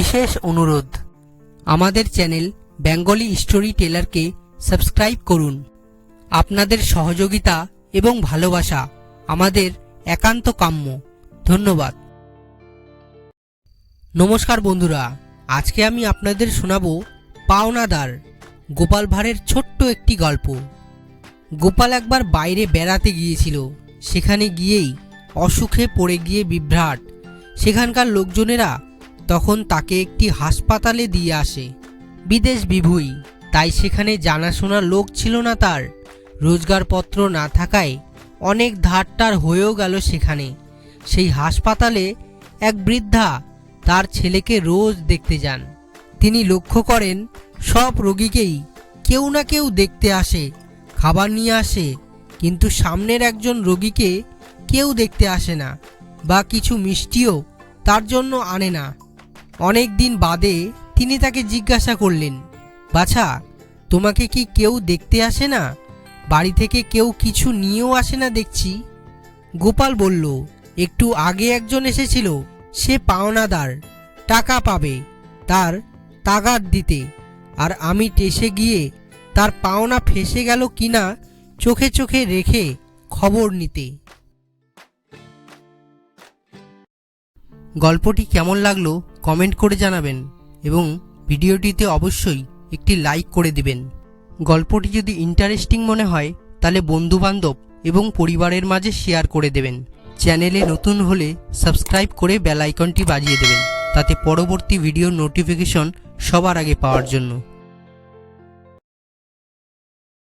বিশেষ অনুরোধ, আমাদের চ্যানেল বেঙ্গলি স্টোরি টেলারকে সাবস্ক্রাইব করুন। আপনাদের সহযোগিতা এবং ভালোবাসা আমাদের একান্ত কাম্য। ধন্যবাদ। নমস্কার বন্ধুরা, আজকে আমি আপনাদের শোনাবো পাওনাদার গোপাল ভাঁড়ের ছোট্ট একটি গল্প। গোপাল একবার বাইরে বেড়াতে গিয়েছিল। সেখানে গিয়েই অসুখে পড়ে গিয়ে বিভ্রাট। সেখানকার লোকজনেরা তখন তাকে একটি হাসপাতালে দিয়ে আসে। বিদেশ বিভূই, তাই সেখানে জানাশোনা লোক ছিল না তার। রোজগারপত্র না থাকায় অনেক ধারটার হয়েও গেল সেখানে। সেই হাসপাতালে এক বৃদ্ধা তার ছেলেকে রোজ দেখতে যান। তিনি লক্ষ্য করেন সব রোগীকেই কেউ না কেউ দেখতে আসে, খাবার নিয়ে আসে, কিন্তু সামনের একজন রোগীকে কেউ দেখতে আসে না বা কিছু মিষ্টিও তার জন্য আনে না। অনেক দিন বাদে তিনি তাকে জিজ্ঞাসা করলেন, বাছা, তোমাকে কি কেউ দেখতে আসে না? বাড়ি থেকে কেউ কিছু নিয়েও আসে না দেখছি। গোপাল বলল, একটু আগে একজন এসেছিল, সে পাওনাদার, টাকা পাবে, তার তাগাদ দিতে, আর আমি টেসে গিয়ে তার পাওনা ফেসে গেল কিনা চোখে চোখে রেখে খবর নিতে। গল্পটি কেমন লাগলো কমেন্ট করে জানাবেন এবং ভিডিওটিতে অবশ্যই একটি লাইক করে দিবেন। গল্পটি যদি ইন্টারেস্টিং মনে হয় তাহলে বন্ধুবান্ধব এবং পরিবারের মাঝে শেয়ার করে দেবেন। চ্যানেলে নতুন হলে সাবস্ক্রাইব করে বেল আইকনটি বাজিয়ে দেবেন, তাতে পরবর্তী ভিডিওর নোটিফিকেশন সবার আগে পাওয়ার জন্য।